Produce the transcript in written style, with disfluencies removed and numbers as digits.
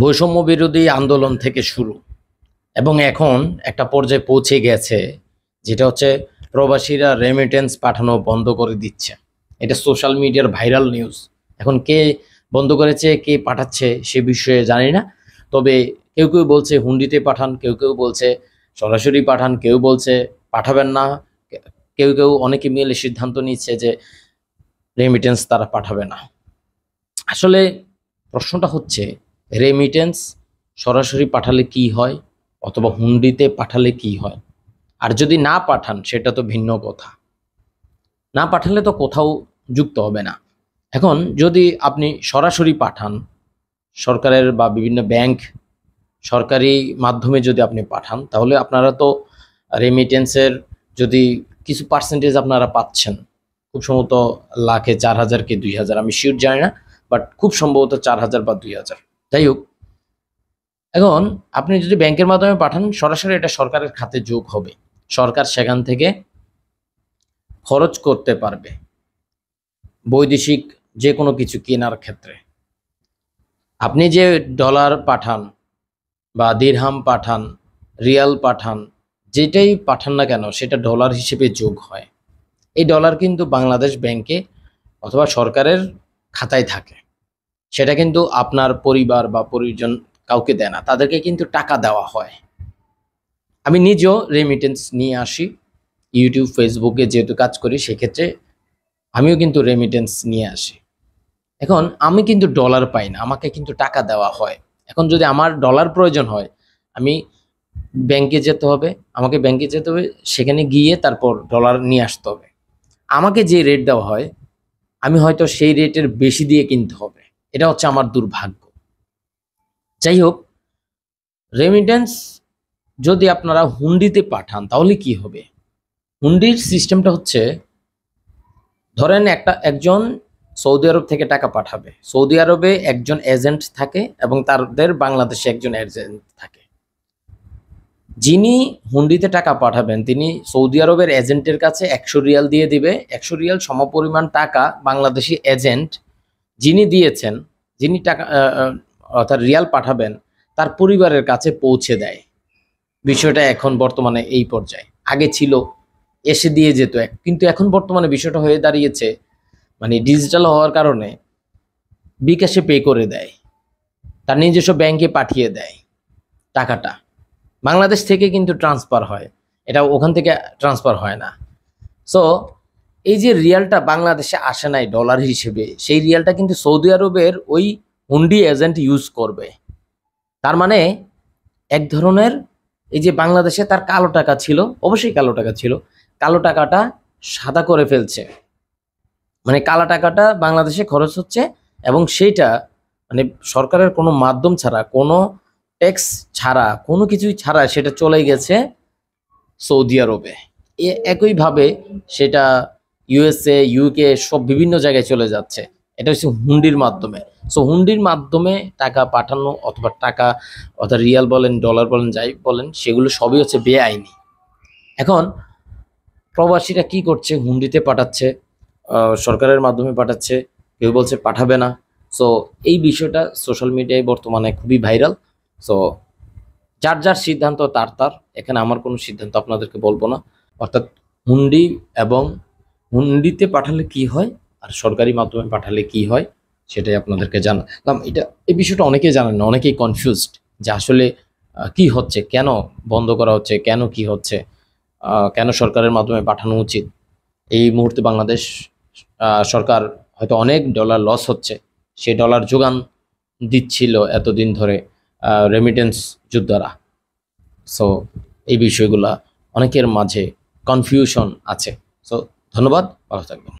বৈষম্য বিরোধী আন্দোলন থেকে শুরু এবং এখন একটা পর্যায়ে পৌঁছে গেছে, যেটা হচ্ছে প্রবাসীরা রেমিটেন্স পাঠানো বন্ধ করে দিচ্ছে। এটা সোশ্যাল মিডিয়ার ভাইরাল নিউজ। এখন কে বন্ধ করেছে, কে পাঠাচ্ছে সে বিষয়ে জানি না। তবে কেউ কেউ বলছে হুন্ডিতে পাঠান, কেউ কেউ বলছে সরাসরি পাঠান, কেউ বলছে পাঠাবেন না, কেউ কেউ অনেকে মিলে সিদ্ধান্ত নিচ্ছে যে রেমিটেন্স তারা পাঠাবে না। আসলে প্রশ্নটা হচ্ছে, রেমিটেন্স সরাসরি পাঠালে কি হয়, অথবা হুন্ডিতে পাঠালে কি হয়? আর যদি না পাঠান সেটা তো ভিন্ন কথা। না পাঠালে তো কোথাও যুক্ত হবে না। এখন যদি আপনি সরাসরি পাঠান, সরকারের বা বিভিন্ন ব্যাংক সরকারি মাধ্যমে যদি আপনি পাঠান, তাহলে আপনারা তো রেমিটেন্সের যদি কিছু পার্সেন্টেজ আপনারা পাচ্ছেন, খুব সম্ভবত লাখে 4,000 কি 2,000, আমি শিওর জানি না, বাট খুব সম্ভবত 4,000 বা 2,000। যাই হোক, এখন আপনি যদি ব্যাংকের মাধ্যমে পাঠান, সরাসরি এটা সরকারের খাতে যোগ হবে, সরকার সেখান থেকে খরচ করতে পারবে বৈদেশিক যে কোনো কিছু কেনার ক্ষেত্রে। আপনি যে ডলার পাঠান বা দিরহাম পাঠান, রিয়াল পাঠান, যেটাই পাঠান না কেন সেটা ডলার হিসেবে যোগ হয়। এই ডলার কিন্তু বাংলাদেশ ব্যাংকে অথবা সরকারের খাতায় থাকে। সেটা কিন্তু আপনার পরিবার বা পরিজন কাউকে দেয় না, তাদেরকে কিন্তু টাকা দেওয়া হয়। আমি নিজেও রেমিটেন্স নিয়ে আসি, ইউটিউব ফেসবুকে যেহেতু কাজ করি, সেক্ষেত্রে আমিও কিন্তু রেমিটেন্স নিয়ে আসি। এখন আমি কিন্তু ডলার পাই না, আমাকে কিন্তু টাকা দেওয়া হয়। এখন যদি আমার ডলার প্রয়োজন হয়, আমি ব্যাংকে যেতে হবে, আমাকে ব্যাংকে যেতে হবে, সেখানে গিয়ে তারপর ডলার নিয়ে আসতে হবে। আমাকে যে রেট দেওয়া হয়, আমি হয়তো সেই রেটের বেশি দিয়ে কিনতে হবে। এটা হচ্ছে আমার দুর্ভাগ্য। যাই হোক, রেমিটেন্স যদি আপনারা হুন্ডিতে পাঠান তাহলে কি হবে? হুন্ডির সিস্টেমটা হচ্ছে, ধরেন একজন সৌদি আরব থেকে টাকা পাঠাবে, সৌদি আরবে একজন এজেন্ট থাকে এবং তাদের বাংলাদেশে একজন এজেন্ট থাকে। যিনি হুন্ডিতে টাকা পাঠাবেন তিনি সৌদি আরবের এজেন্টের কাছে 100 রিয়াল দিয়ে দিবে। 100 রিয়াল সমপরিমাণ টাকা বাংলাদেশি এজেন্ট যিনি দিয়েছেন, যিনি টাকা অর্থাৎ রিয়াল পাঠাবেন, তার পরিবারের কাছে পৌঁছে দেয়। বিষয়টা এখন বর্তমানে এই পর্যায়ে। আগে ছিল এসে দিয়ে যেত, কিন্তু এখন বর্তমানে বিষয়টা হয়ে দাঁড়িয়েছে, মানে ডিজিটাল হওয়ার কারণে বিকাশে পে করে দেয়, তার নিজস্ব ব্যাংকে পাঠিয়ে দেয় টাকাটা। বাংলাদেশ থেকে কিন্তু ট্রান্সফার হয়, এটা ওখান থেকে ট্রান্সফার হয় না। সো এই যে রিয়ালটা বাংলাদেশে আসে নাই ডলার হিসেবে, সেই রিয়ালটা কিন্তু সৌদি আরবের ওই হুন্ডি এজেন্ট ইউজ করবে। তার মানে এক ধরনের, এই যে বাংলাদেশে তার কালো টাকা ছিল, অবশ্যই কালো টাকা ছিল, কালো টাকাটা সাদা করে ফেলছে। মানে কালো টাকাটা বাংলাদেশে খরচ হচ্ছে এবং সেইটা মানে সরকারের কোনো মাধ্যম ছাড়া, কোনো ট্যাক্স ছাড়া, কোনো কিছুই ছাড়া সেটা চলে গেছে সৌদি আরবে। একইভাবে সেটা ইউএসএ, ইউকে সব বিভিন্ন জায়গায় চলে যাচ্ছে। এটা হচ্ছে হুন্ডির মাধ্যমে। সো হুন্ডির মাধ্যমে টাকা পাঠানো অথবা টাকা, অর্থাৎ রিয়াল বলেন, ডলার বলেন, যাই বলেন, সেগুলো সবই হচ্ছে বেআইনি। এখন প্রবাসীরা কি করছে? হুন্ডিতে পাঠাচ্ছে, সরকারের মাধ্যমে পাঠাচ্ছে, কেউ বলছে পাঠাবে না। সো এই বিষয়টা সোশ্যাল মিডিয়ায় বর্তমানে খুবই ভাইরাল। সো যার যার সিদ্ধান্ত তার তার, এখানে আমার কোনো সিদ্ধান্ত আপনাদেরকে বলবো না। অর্থাৎ হুন্ডি এবং হুন্ডিতে পাঠালে কি হয় আর সরকারি মাধ্যমে পাঠালে কি হয় সেটাই আপনাদেরকে জানালাম। এই বিষয়টা অনেকেই জানেন না, অনেকেই কনফিউজড যে আসলে কি হচ্ছে, কেন বন্ধ করা হচ্ছে, কেন কি হচ্ছে, কেন সরকারের মাধ্যমে পাঠানো উচিত। এই মুহূর্তে বাংলাদেশ সরকার হয়তো অনেক ডলার লস হচ্ছে, সেই ডলার যোগান দিচ্ছিল এতদিন ধরে রেমিটেন্স যোদ্ধারা। সো এই বিষয়গুলা অনেকের মাঝে কনফিউশন আছে। সো ধন্যবাদ, ভালো থাকবেন।